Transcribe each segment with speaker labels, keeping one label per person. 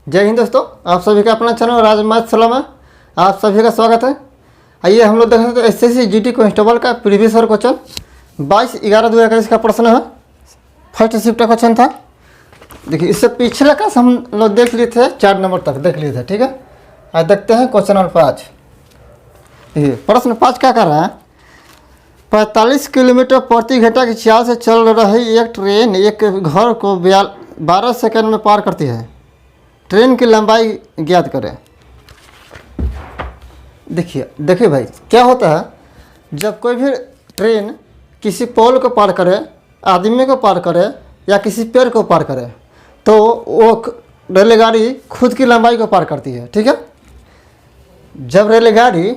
Speaker 1: जय हिंद दोस्तों, आप सभी का अपना चैनल राजमात सलाम है। आप सभी का स्वागत है। आइए हम लोग देख रहे थे एसएससी जीटी कांस्टेबल का प्रीवियस ईयर क्वेश्चन 22/11/2021 का प्रश्न है। फर्स्ट शिफ्ट का क्वेश्चन था। देखिए इससे पिछले का हम लोग देख लिए थे, 4 नंबर तक देख लिए थे। ठीक है, आज देखते हैं क्वेश्चन नंबर 5। ये प्रश्न 5 क्या कर रहा है? 45 किलोमीटर प्रति घंटा की चाल से चल रही एक ट्रेन एक घर को 12 सेकंड में पार करती है। ट्रेन की लंबाई ज्ञात करें। देखिए भाई, क्या होता है जब कोई भी ट्रेन किसी पोल को पार करे, आदमी को पार करे या किसी पेड़ को पार करे, तो वो रेलगाड़ी खुद की लंबाई को पार करती है। ठीक है, जब रेलगाड़ी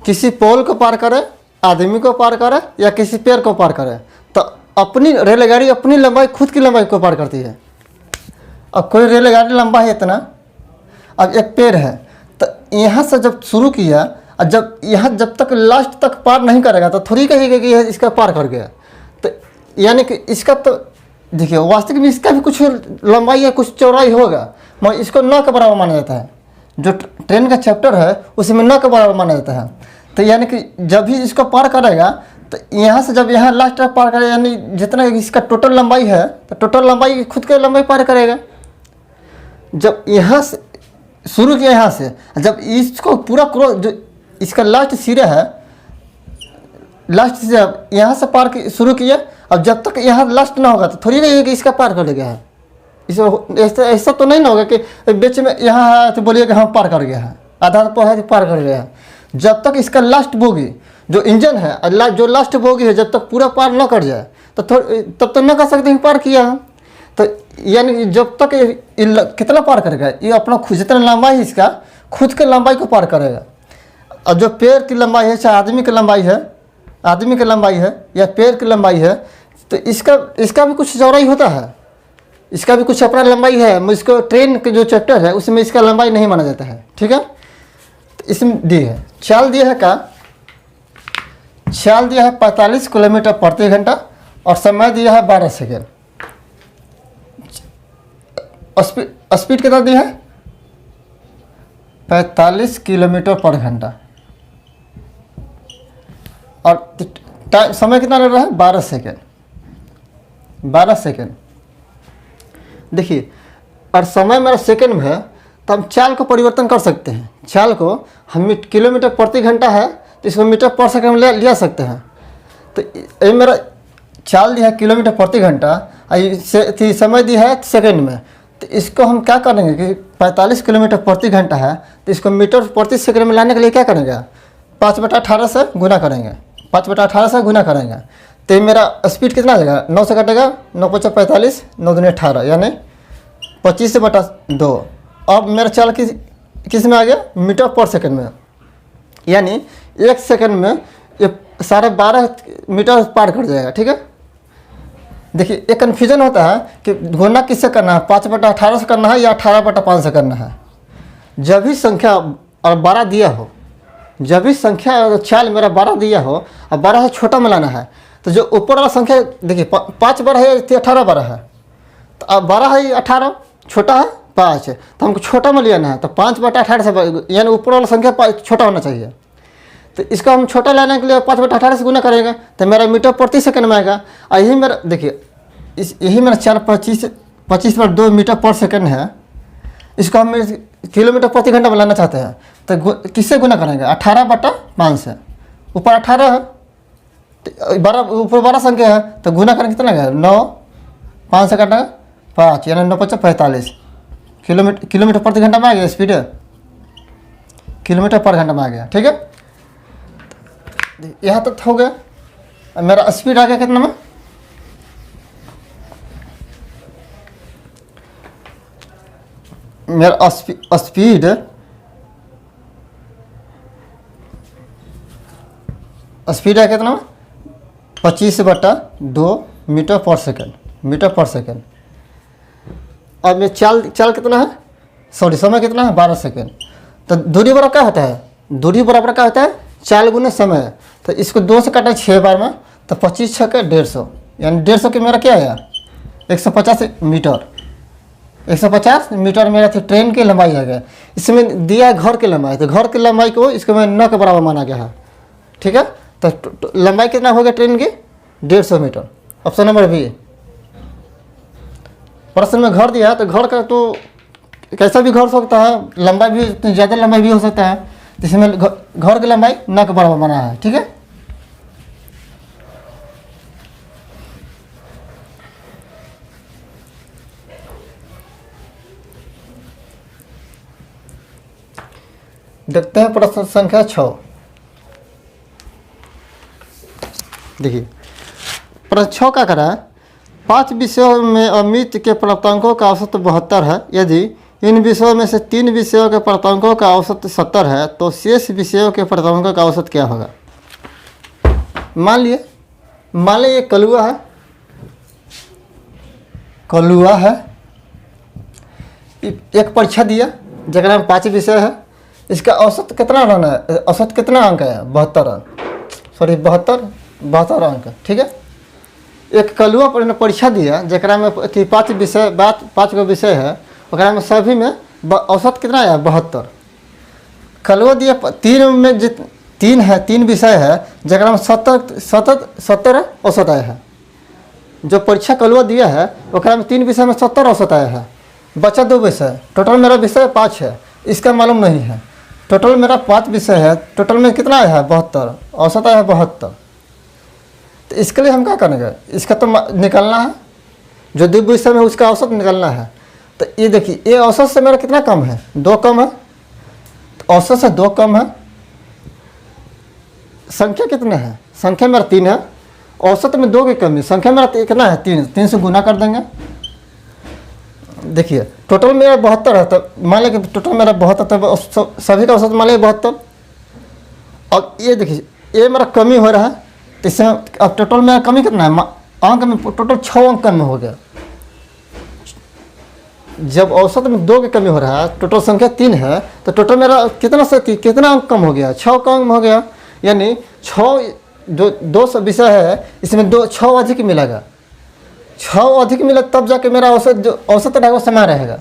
Speaker 1: किसी पोल को पार करे, आदमी को पार करे या किसी पेड़ को पार करे, तो अपनी रेलगाड़ी अपनी लंबाई खुद की लंबाई को पार करती है। अब कोई रेलगाड़ी लंबा है इतना, अब एक पेड़ है, तो यहाँ से जब शुरू किया और जब तक लास्ट तक पार नहीं करेगा तो थोड़ी कहेगा कि इसका पार कर गया। तो यानी कि इसका तो देखिए वास्तविक में इसका भी कुछ लंबाई या कुछ चौड़ाई होगा, मगर इसको न के बराबर माना जाता है। जो ट्रेन का चैप्टर है उसमें न के बराबर माना जाता है। तो यानी कि जब भी इसको पार करेगा तो यहाँ से जब यहाँ लास्ट तक पार करेगा, यानी जितना इसका टोटल लंबाई है तो टोटल लंबाई खुद की लंबाई पार करेगा। जब यहाँ से शुरू किया, यहाँ से जब इसको पूरा क्रॉस, जो इसका लास्ट सिरा है, लास्ट से जब यहाँ से पार शुरू किया, अब जब तक यहाँ लास्ट ना होगा तो थोड़ी नहीं है कि इसका पार कर गया है। इस ऐसा तो नहीं ना होगा कि बीच में यहाँ है तो बोलिए कि हम पार कर गया है, आधा पर है तो पार कर गया है। जब तक इसका लास्ट बोगी जो इंजन है और जो लास्ट बोगी है, जब तक पूरा पार ना कर जाए तो तब तक ना कर सकते हैं पार किया है। तो यानी जब तक कितना पार करेगा, ये अपना खुद जितना लंबाई है इसका खुद के लंबाई को पार करेगा। और जो पेड़ की लंबाई है, चाहे आदमी की लंबाई है या पेड़ की लंबाई है, तो इसका भी कुछ चौड़ाई होता है, इसका भी कुछ अपना लंबाई है। इसको ट्रेन के जो चैप्टर है उसमें इसका लंबाई नहीं माना जाता है। ठीक है, तो इसमें दी है चाल दिया है का चाल दिया है 45 किलोमीटर प्रति घंटा और समय दिया है 12 सेकेंड। स्पीड कितना दी है? 45 किलोमीटर पर घंटा और टाइम समय कितना लग रहा है? 12 सेकेंड। 12 सेकेंड। देखिए, और समय मेरा सेकेंड में है तो हम चाल को परिवर्तन कर सकते हैं। चाल को हम किलोमीटर प्रति घंटा है तो इसको मीटर पर सेकेंड में ले सकते हैं। तो ये मेरा चाल दिया है किलोमीटर प्रति घंटा और समय दिया है सेकेंड में। तो इसको हम क्या करेंगे कि 45 किलोमीटर प्रति घंटा है तो इसको मीटर प्रति सेकंड में लाने के लिए क्या करेंगे? 5/18 से गुना करेंगे। 5/18 से गुना करेंगे तो मेरा स्पीड कितना आ जाएगा? 9 से कटेगा, 9×5 = 45, 9×2 = 18, यानी 25/2। अब मेरा चाल किस में आ गया? मीटर पर सेकंड में। यानी 1 सेकंड में ये 12.5 मीटर पार कर जाएगा। ठीक है, देखिए एक कन्फ्यूजन होता है कि गुना किससे करना है, 5/18 से करना है या 18/5 से करना है। जब भी संख्या और 12 दिया हो, जब भी संख्या चाल मेरा 12 दिया हो और 12 से छोटा में लाना है, तो जो ऊपर वाला संख्या देखिए 5 बार है, 18 बार है, तो अब 12 है 18, छोटा है 5 है, तो हमको छोटा में लेना है। तो 5/18 से, यानी ऊपर वाला संख्या छोटा होना चाहिए। तो इसका हम छोटा लाने के लिए 5/18 से गुना करेंगे तो मेरा मीटर प्रति सेकंड में आएगा। और यही मेरा देखिए यही मेरा चाल 25/2 मीटर पर सेकंड है। इसको हम किलोमीटर प्रति घंटा में लाना चाहते हैं तो किससे गुना करेंगे? 18/5 से। ऊपर 18 है तो 12 ऊपर 12 संख्या है तो गुना करेंगे कितना लगेगा? 9, 5 से कटेगा 5, यानी 9×5 = 45 किलोमीटर प्रति घंटा में आ गया। स्पीड किलोमीटर पर घंटा में आ गया। ठीक है, यहाँ तक हो गया। मेरा स्पीड आ गया कितना में? मेरा स्पीड आ कितना में? 25/2 मीटर पर सेकेंड। अब मैं चाल कितना है, समय कितना है? 12 सेकेंड। तो दूरी बराबर क्या होता है? दूरी बराबर क्या होता है? चाल गुने समय। तो इसको 2 से काटा 6 बार में, तो 25×6 = 150, यानी 150 के मेरा क्या आया? 150 मीटर। 150 मीटर मेरा थी ट्रेन की लंबाई आ गया। इसमें दिया है घर की लंबाई, तो घर की लंबाई को इसको मैं 9 के बराबर माना गया है। ठीक है, तो लंबाई कितना हो गया ट्रेन की? 150 मीटर। Option number B. प्रश्न में घर दिया है तो घर का तो कैसा भी घर हो सकता है, लंबाई भी ज़्यादा लंबाई भी हो सकता है, जिसमें घर की लंबाई 9 के बराबर बना है। ठीक है, देखते हैं प्रश्न संख्या 6। देखिए प्रश्न 6 का करा है, 5 विषयों में अमित के प्राप्तांकों का औसत 72 है। यदि इन विषयों में से 3 विषयों के प्राप्तांकों का औसत 70 है तो शेष विषयों के प्राप्तांकों का औसत क्या होगा? मान लिए ये कलुआ है, एक परीक्षा दिया जगह में 5 विषय है, इसका औसत कितना रहना है? औसत कितना अंक है? 72 अंक, सॉरी 72 अंक। ठीक है, एक कलुआ पर परीक्षा दिया जरा में 5 विषय 5 गो विषय है, वगैरह में सभी में औसत कितना है? 72। कलुआ दिया 3 में 3 विषय है जरा में 70 औसत आया है। जो परीक्षा कलुआ दिया है वगैरह में 3 विषय में 70 औसत आया है, बचा 2 विषय, टोटल मेरा विषय 5 है, इसका मालूम नहीं है। टोटल मेरा 5 विषय है, टोटल में कितना आया है? 72, औसत आया है 72। तो इसके लिए हम क्या करेंगे? इसका तो निकलना है, जो 2 विषय में उसका औसत निकलना है। तो ये देखिए, ये औसत से मेरा कितना कम है? 2 कम है, तो औसत से 2 कम है। संख्या कितने है? संख्या मेरा 3 है, औसत में 2 की कमी, संख्या मेरा कितना है? 3 से गुना कर देंगे। देखिए टोटल मेरा 72 है, तो मान लें कि टोटल मेरा 72, तो सभी का औसत मान लें 72। अब ये देखिए, ये मेरा कमी हो रहा है, तो इससे अब टोटल मेरा कमी कितना है? अंक में टोटल 6 अंक कम हो गया। जब औसत में 2 की कमी हो रहा है, टोटल संख्या 3 है, तो टोटल मेरा कितना अंक कम हो गया? 6 का अंक हो गया। यानी 6 जो 2 विषय है इसमें 6 अधिक मिलेगा, 6 अधिक मिला तब जाके मेरा औसत जो औसत रहेगा वो समान रहेगा।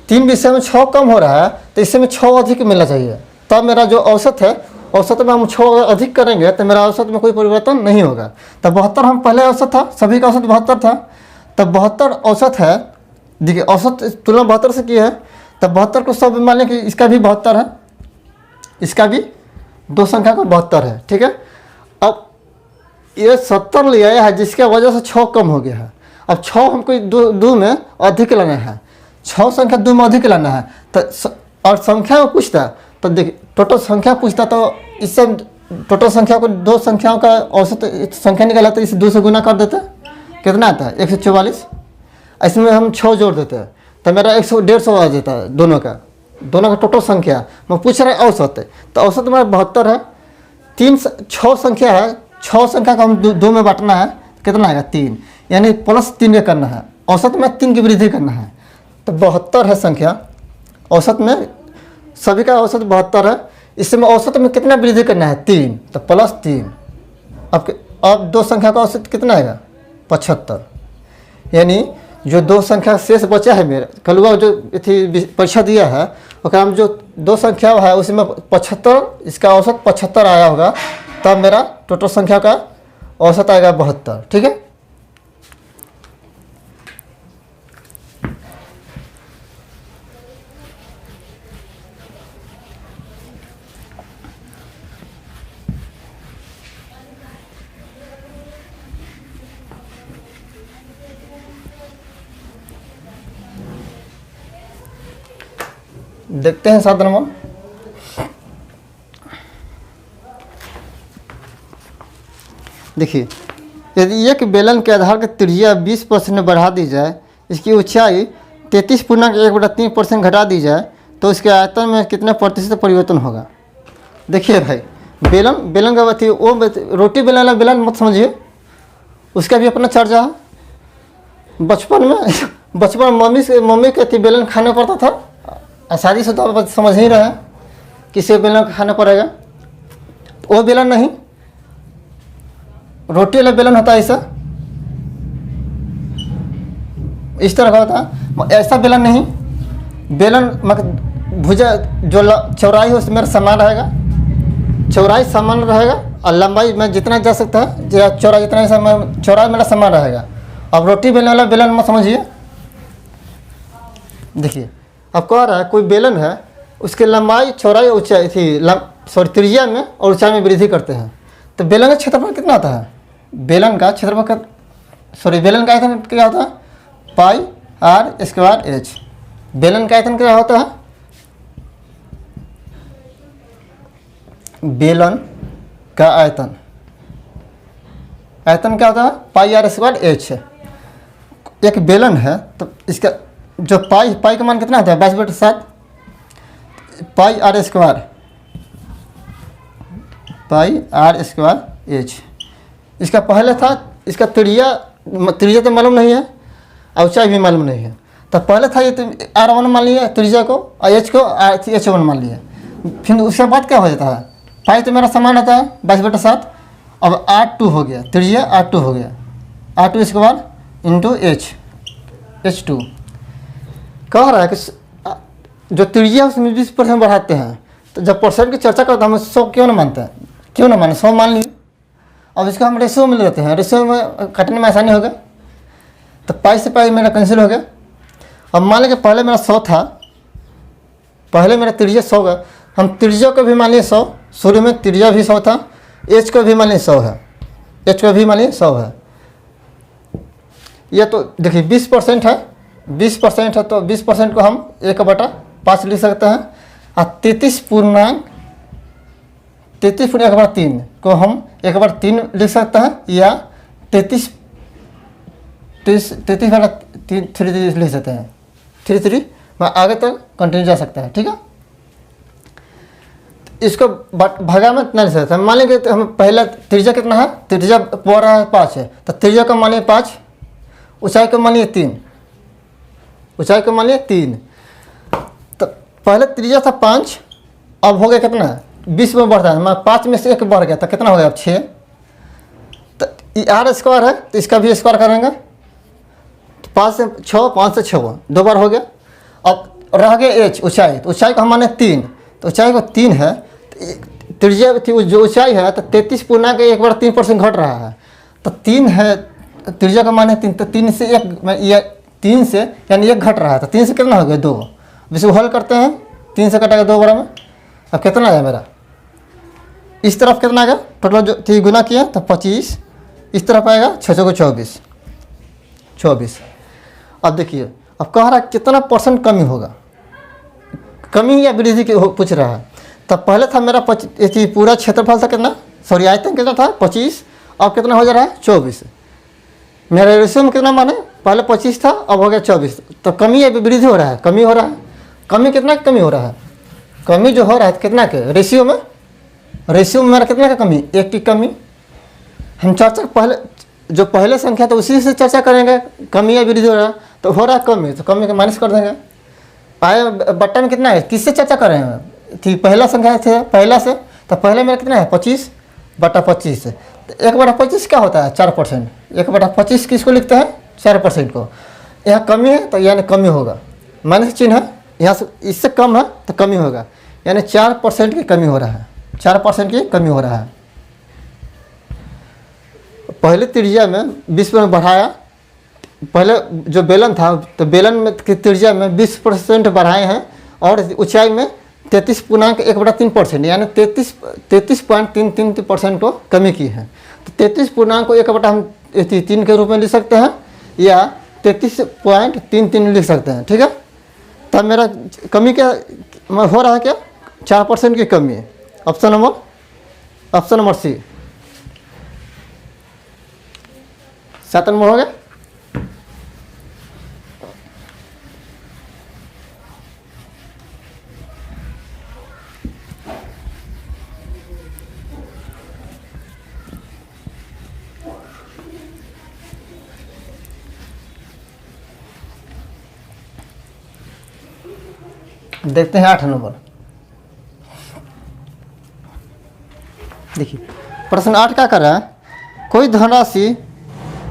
Speaker 1: 3 विषय में 6 कम हो रहा है तो इससे में 6 अधिक मिलना चाहिए, तब मेरा जो औसत है, औसत में हम 6 अधिक करेंगे तो मेरा औसत में कोई परिवर्तन नहीं होगा। तब 72 हम पहले औसत था, सभी का औसत 72 था, तब 72 औसत है। देखिए औसत तुलना 72 से की है, तब 72 को सब मान लें कि इसका भी 72 है, इसका भी 2 संख्या का 72 है। ठीक है, अब ये 70 लिया है जिसके वजह से 6 कम हो गया है। अब 6 हमको 2 में अधिक लाना है, 6 संख्या 2 में अधिक लाना है। तो और संख्या में पूछता, तो देखिए टोटल संख्या पूछता, तो इससे टोटल संख्या को 2 संख्याओं का औसत संख्या निकाला, तो इसे 2 से गुना कर देते हैं, कितना आता है? 144। इसमें हम 6 जोड़ देते हैं तो मेरा 150 आ जाता है, दोनों का टोटल संख्या। मैं पूछ रहा है औसत है, तो औसत मेरा 72 है। 6 संख्या है, 6 संख्या का हम 2 में बांटना है, कितना आएगा? 3, यानी +3 का करना है, औसत में 3 की वृद्धि करना है, तो 72 है संख्या। औसत में सभी का औसत 72 है, इसमें औसत में कितना वृद्धि करना है? 3, तो +3। अब 2 संख्या का औसत कितना आएगा? 75। यानी जो 2 संख्या शेष बचा है मेरा, कलुआ जो थी परीक्षा दिया है उसका में जो 2 संख्या है उसमें 75, इसका औसत 75 आया होगा, तब मेरा टोटल संख्या का औसत आएगा 72। ठीक है, देखते हैं 7 नंबर। देखिए, यदि एक बेलन के आधार की त्रिज्या 20% बढ़ा दी जाए, इसकी ऊंचाई 33.1/3% घटा दी जाए, तो इसके आयतन में कितने प्रतिशत परिवर्तन होगा? देखिए भाई, बेलन का बात, वो रोटी बेलन बेलन मत समझिए, उसका भी अपना चार्ज है। बचपन में मम्मी कहती बेलन खाना पड़ता था, शादी से तो आप समझ ही रहे हैं किसी बेलन खाना पड़ेगा। वो बेलन नहीं, रोटी वाला बेलन होता है ऐसा, इस तरह का होता है। ऐसा बेलन नहीं, बेलन भुजा जो चौड़ाई हो उसमें समान रहेगा, चौड़ाई समान रहेगा और लंबाई में जितना जा सकता है चौड़ाई जितना चौड़ाई मेरा समान रहेगा। अब रोटी बेलने वाला बेलन में समझिए, देखिए अब कह रहा है कोई बेलन है, उसकी लंबाई चौड़ाई ऊंचाई थी त्रिज्या में और ऊंचाई में वृद्धि करते हैं, तो बेलन का क्षेत्रफल कितना होता है? बेलन का क्षेत्रफल बेलन का आयतन क्या होता है? पाई आर स्क्वायर एच। बेलन का आयतन क्या होता है? बेलन का आयतन क्या होता है? पाई आर स्क्वायर एच। एक बेलन है तो इसका जो पाई का मान कितना होता है? 22/7 पाई आर स्क्वायर एच। इसका पहले था, इसका त्रिज्या तो मालूम नहीं है और ऊंचाई भी मालूम नहीं है, तो पहले था ये तो R1 मान लिया त्रिज्या को और एच को H1 मान लिया। फिर उसके बाद क्या हो जाता है? पाई तो मेरा समान आता है 22/7, अब R2 हो गया, त्रिज्या R2 हो गया, R2 स्क्वायर इंटू H2। कह रहा है कि जो त्रिज्या उसमें 20% बढ़ाते हैं, तो जब परसेंट की चर्चा करते हैं हम 100 क्यों ना मानते हैं? क्यों ना माने? 100 मान लिए। अब इसको हम रेशियो में लेते हैं, रेशियो में काटने में आसानी होगा, तो पाई से पाई मेरा कैंसिल हो गया। अब मान लीजिए पहले मेरा 100 था, पहले मेरा त्रिज्या 100 का, हम त्रिज्या को भी मान लिए 100, शुरू में त्रिज्या भी 100 था, एच को भी मान लिए 100 है, एच को भी मान लिए 100 है। यह तो देखिए 20% है, 20% है तो 20% को हम 1/5 लिख सकते हैं और 33.1/3 को हम 1/3 लिख सकते हैं या 33/3 लिख सकते हैं। 33 में आगे तक कंटिन्यू जा सकता है, ठीक है। इसको भागा में इतना लिख सकते हैं। मान लेंगे तो हम पहला त्रिज्या कितना है? त्रिज्या पड़ रहा है 5 है, तो त्रिज्या को मान लिया 5, ऊंचाई को मान लिया 3, ऊंचाई को मान लिया 3। तो पहले त्रिज्या था 5, अब हो गया कितना? 20 में बढ़ता है, मैं 5 में से 1 बढ़ गया, तो कितना हो गया अब 6। तो R स्क्वायर है तो इसका भी स्क्वायर करेंगे, 5 से 6, 5 से 6 2 बार हो गया। अब रह गया H ऊंचाई, तो ऊंचाई को हम माने 3, तो ऊंचाई को 3 है, त्रिज्या थी जो ऊंचाई है तो 33.1/3% घट रहा है, तो 3 है त्रिज्या का मान है 3, तो 3 से 3 से यानी 1 घट रहा है, तो 3 से कितना हो गया? 2। इसको हल करते हैं, 3 से कटेगा 2 बराबर, अब कितना आया मेरा? इस तरफ कितना आएगा? टोटल जो थी गुना किया तो 25, इस तरफ आएगा 6 को 24। अब देखिए अब कह रहा है कितना परसेंट कमी होगा, कमी या वृद्धि की पूछ रहा है। तब पहले था मेरा पूरा क्षेत्रफल था कितना, सॉरी आयतन कितना था? 25, अब कितना हो जा रहा है? 24। मेरा रेशियो में कितना माने? पहले 25 था, अब हो गया 24, तो कमी या वृद्धि हो रहा है? कमी हो रहा है। कमी कितना कमी हो रहा है? कमी जो हो रहा है कितना के? रेशियो में मेरा कितना का कमी? 1 की कमी। हम चर्चा पहले जो पहले संख्या था उसी से चर्चा करेंगे, कमी या वृद्धि हो रहा है, तो हो रहा है कमी, तो कमी का माइनस कर देंगे। पाए बट्टा में कितना है? किससे चर्चा कर रहे हैं? थी पहला संख्या थे पहला से, तो पहले मेरा कितना है? 25/25। तो 1/25 क्या होता है? 4%। 1/25 किसको लिखते हैं? 4% को। यहाँ कमी है तो यानी कमी होगा, माइनस चिन्ह है, यहाँ से इससे कम है तो कमी होगा, यानी 4% की कमी हो रहा है, 4% की कमी हो रहा है। पहले त्रिज्या में 20 में बढ़ाया, पहले जो बेलन था तो बेलन में की त्रिज्या में 20% बढ़ाए हैं और ऊंचाई में 33.1/3% यानी 33.33% को कमी की है। तो 33.1 हम 3 के रूप में लिख सकते हैं या 33.33 लिख सकते हैं, ठीक है। तब मेरा कमी क्या हो रहा है? क्या 4% की कमी है। ऑप्शन नंबर सी 7 नंबर हो गया। देखते हैं 8 नंबर। देखिए प्रश्न 8 क्या कर रहा है? कोई धनराशि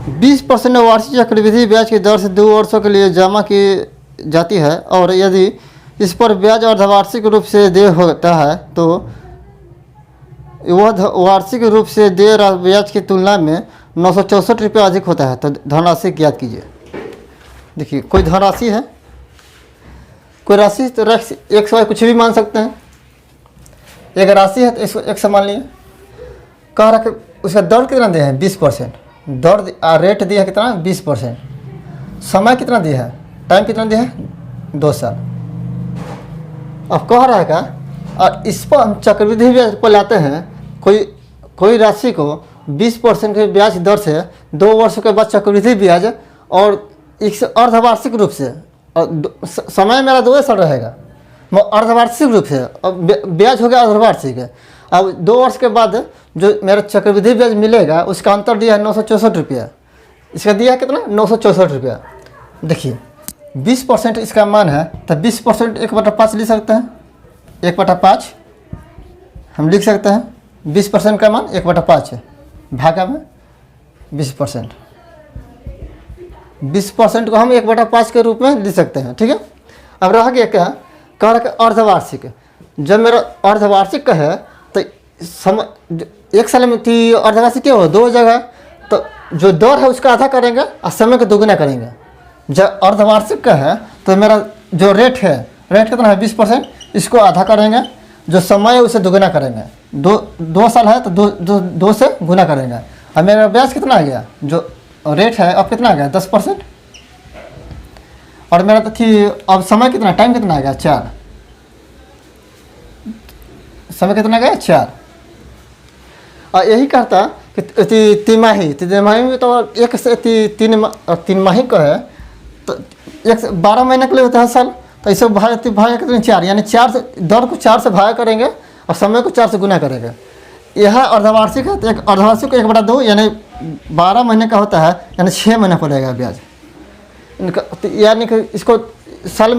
Speaker 1: 20% वार्षिक चक्रवृद्धि ब्याज की दर से 2 वर्षों के लिए जमा की जाती है और यदि इस पर ब्याज अर्धवार्षिक रूप से देय होता है तो वह वार्षिक रूप से देय ब्याज की तुलना में 964 रुपये अधिक होता है। तो धनराशि ज्ञात कीजिए। देखिए कोई धनराशि है, कोई राशि तो एक सौ कुछ भी मान सकते हैं। एक राशि है तो इसको एक सौ मान लिए। कह रहा कि उसका दर कितना दिया है 20%, दर रेट दिया है कितना 20%, समय कितना दिया है, टाइम कितना दिया है 2 साल। अब कह रहा है का और इस पर हम चक्रवृद्धि ब्याज पर लाते हैं, कोई राशि को 20% के ब्याज दर से 2 वर्षों के बाद चक्रवृद्धि ब्याज और एक अर्धवार्षिक रूप से, और समय मेरा 2 साल रहेगा, अर्धवार्षिक रूप से, और ब्याज हो गया अर्धवार्षिक। अब 2 वर्ष के बाद जो मेरा चक्रवृद्धि ब्याज मिलेगा उसका अंतर दिया है 964 रुपया। इसका दिया है कितना 964 रुपया। देखिए 20% इसका मान है तो 20% 1/5 लिख सकते हैं। 1/5 हम लिख सकते हैं। 20% का मान 1/5 है, भागा में 20%। 20% को हम 1/5 के रूप में लिख सकते हैं। ठीक है। अब रह गया क्या, कह रहा है अर्धवार्षिक। जब मेरा अर्धवार्षिक का है तो समय 1 साल में थी अर्धवार्षिक क्या हो 2 जगह, तो जो दर है उसका आधा करेंगे और समय का दोगुना करेंगे। जब अर्धवार्षिक का है तो मेरा जो रेट है, रेट कितना है 20%, इसको आधा करेंगे, जो समय है उसे दोगुना करेंगे। 2 साल है तो 2 से गुना करेंगे। अब मेरा ब्याज कितना आ गया, जो रेट है अब कितना आ गया 10%, और मेरा तो थी अब समय कितना, टाइम कितना आ गया 4, समय कितना आ गया 4। और यही कहता कि तिमाही में तो 1 से 3 माही का है तो 1 से 12 महीने के लिए होता है साल, तो इसे भाग कितने 4, यानी 4 से दर को 4 से भाग करेंगे और समय को 4 से गुना करेंगे। यह अर्धवार्षिक है तो एक अर्धवार्षिक को 1/2 यानी 12 महीने का होता है, यानी 6 महीने पड़ेगा ब्याज। यानी कि इसको साल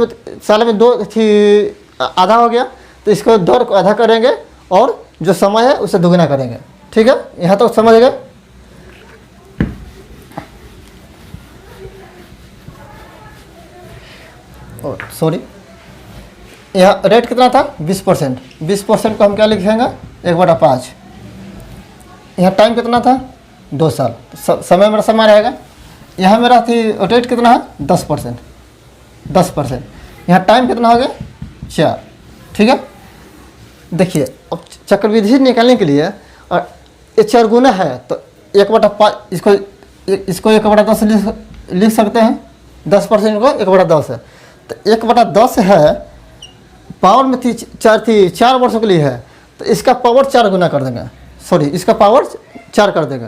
Speaker 1: में 2 थी आधा हो गया, तो इसको दर को आधा करेंगे और जो समय है उसे दोगुना करेंगे। ठीक है, यहाँ तो समझ गए। सॉरी, यहाँ रेट कितना था 20%, 20% को हम क्या लिखेंगे 1/5। यहाँ टाइम कितना था 2 साल, समय मेरा समय रहेगा। यहाँ मेरा थी रेट कितना है 10%, यहाँ टाइम कितना हो गया 4। ठीक है। देखिए अब चक्रवृद्धि निकालने के लिए और ये 4 गुना है तो 1/5 इसको 1/10 लिख सकते हैं। 10% को 1/10 है तो 1/10 है, पावर में थी 4 वर्षों के लिए है तो इसका पावर 4 गुना कर देंगे, सॉरी इसका पावर 4 कर देंगे।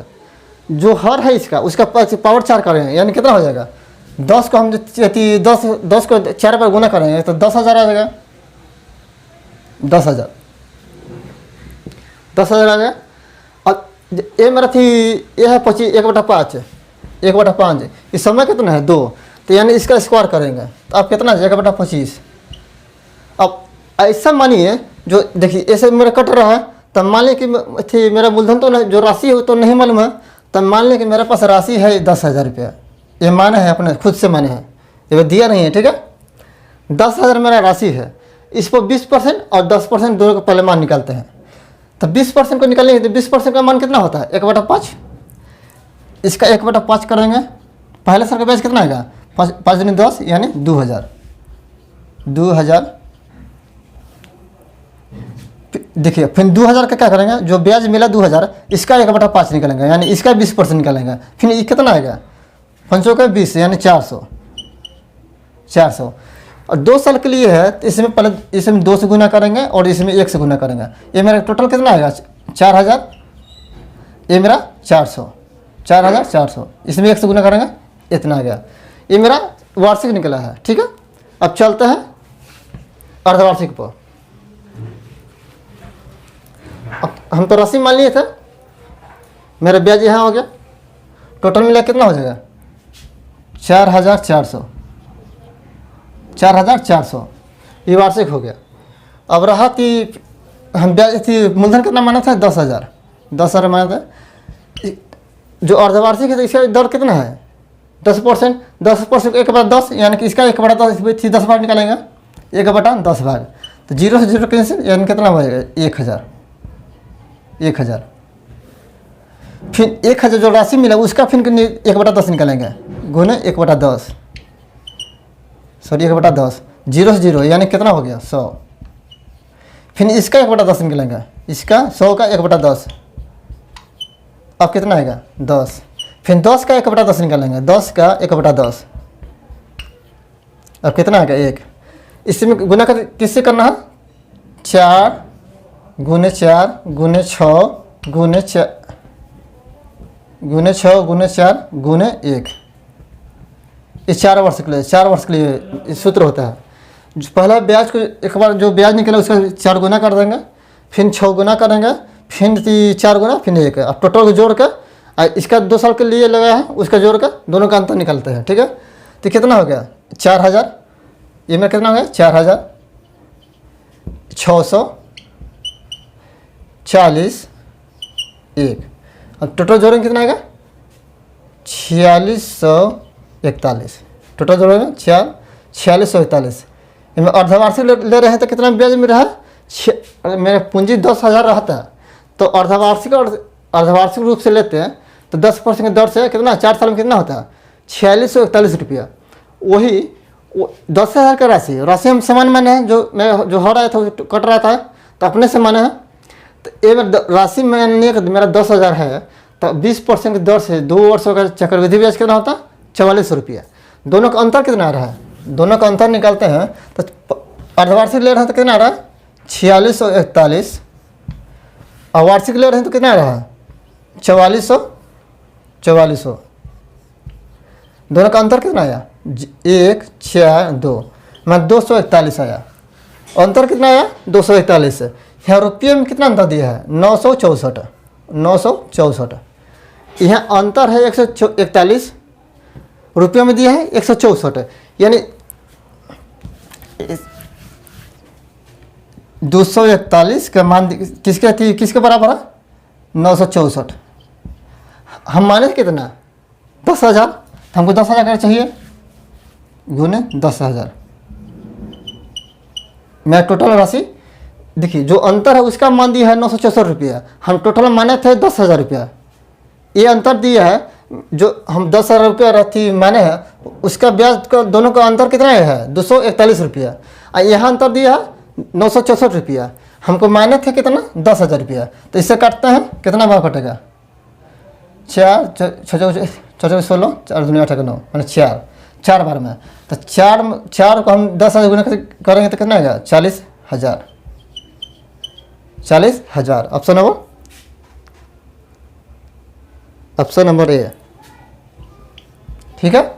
Speaker 1: जो हर है इसका उसका पावर 4 करेंगे, यानी कितना हो जाएगा 10 को हम 10 को 4 पर गुना करेंगे तो 10,000 आ जाएगा। 10,000 आ गया। और ये मेरा थी ये है 1/5, 1/5 इस समय कितना है 2, तो यानी इसका स्क्वायर करेंगे तो अब कितना 1/25। अब ऐसा मानिए जो देखिए ऐसे मेरा कट रहा है, तब मान लें कि थी मेरा मूलधन तो नहीं, जो राशि हो तो नहीं मालूम है, तब मान लें कि मेरे पास राशि है 10,000 रुपया। ये माने है अपने खुद से माने हैं, ये दिया नहीं है। ठीक है, 10,000 मेरा राशि है, इस पर 20% और 10% दोनों को पहले मान निकालते हैं। तो 20% को निकालेंगे तो 20% का मान कितना होता है 1/5, इसका 1/5 करेंगे। पहले साल का ब्याज कितना आएगा 5 दूनी 10 यानी 2,000। देखिए फिर 2,000 का क्या करेंगे, जो ब्याज मिला 2,000 इसका 1/5 निकालेंगे, यानी इसका 20% निकालेंगे। फिर ये कितना आएगा 5 का 20 यानी 400। और 2 साल के लिए है तो इसमें पहले इसमें 2 से गुना करेंगे और इसमें 1 से गुना करेंगे। ये मेरा टोटल कितना आएगा 4,000, ये मेरा 4,400, इसमें 1 से गुना करेंगे इतना आ गया। ये मेरा वार्षिक निकला है। ठीक है, अब चलते हैं अर्धवार्षिक पर। अब हम तो राशि मान लिए थे, मेरा ब्याज यहाँ हो गया, टोटल मिला कितना हो जाएगा 4,400, ये वार्षिक हो गया। अब रहा थी हम ब्याज थी मूलधन कितना माना था 10,000 माना था। जो अर्धवार्षिक है तो इसका दर कितना है 10%। 10% 1/10 यानी कि इसका 1/10 10 भाग निकालेंगे 1/10 भाग। तो 0 से 0 कैंसिल यानी कितना बचेगा 1000। 1000 फिर 1000 जो राशि मिला उसका फिर 1/10 निकालेंगे गुने 1/10 सॉरी 1/10 0 से 0 यानी कितना हो गया 100। फिर इसका 1/10 निकलेंगे इसका 100 का 1/10 अब कितना आएगा 10। फिर 10 का 1/10 निकालेंगे 10 का 1/10 अब कितना आएगा 1। इसमें गुना कर किससे करना है 4 गुने 4 गुने 6 गुने 4 गुने 6 गुने 4 गुने 1। इस 4 वर्ष के लिए 4 वर्ष के लिए सूत्र होता है। जो पहला ब्याज को एक बार जो ब्याज निकले उसका 4 गुना कर देंगे फिर 6 गुना करेंगे फिर 4 गुना फिर 1। अब टोटल को जोड़ कर इसका 2 साल के लिए लगा है उसका जोड़ कर दोनों का अंतर निकालते हैं। ठीक है तो कितना हो गया 4000 ये में कितना हो गया 4640 1। अब टोटल जोड़ेंगे कितना आएगा 4641। टोटल जोड़ेंगे 4641। इनमें अर्धवार्षिक ले रहे हैं तो कितना ब्याज मिल रहा है मेरा पूंजी 10,000 रहता है तो अर्धवार्षिक और अर्धवार्षिक रूप से लेते हैं तो 10% की दर से कितना 4 साल में कितना होता है 4641 रुपया। वही 10,000 का राशि हम समान माने हैं जो हो रहा था कट रहा था तो अपने से माने हैं। तो ये राशि मानने का मेरा 10,000 है तो 20% की दर से 2 वर्षों का चक्रवृद्धि ब्याज कितना होता है 44 रुपया। दोनों का अंतर कितना आ रहा है दोनों का अंतर निकालते हैं तो अर्धवार्षिक ले रहे हैं तो कितना आ रहा है 4641 और वार्षिक ले रहे हैं तो कितना आ रहा है 4400। दोनों का अंतर कितना आया 1 4 2 मैं 241 आया। अंतर कितना आया 241। यहाँ रुपये में कितना अंतर दिया है 964। यहाँ अंतर है 141 रुपये में दिया है 164 यानी 241 का मान किसके बराबर है 964। हम माने कितना 10,000 तो हमको 10,000 का चाहिए गुने 10,000। मैं टोटल राशि देखिए जो अंतर है उसका मान दिया है 964 रुपया। हम टोटल माने थे 10,000 रुपया। ये अंतर दिया है जो हम 10,000 रुपया रहती माने हैं उसका ब्याज का दोनों का अंतर कितना है 241 रुपया और यहाँ अंतर दिया है 964 रुपया। हमको माने थे कितना 10,000 रुपया तो इससे काटते हैं कितना भाव कटेगा 4 16 4 दूनी 8 9 मैंने 4 बार में तो 4 को हम 10,000 गुना करेंगे तो कितना आएगा 40,000। ऑप्शन नंबर ए ठीक है।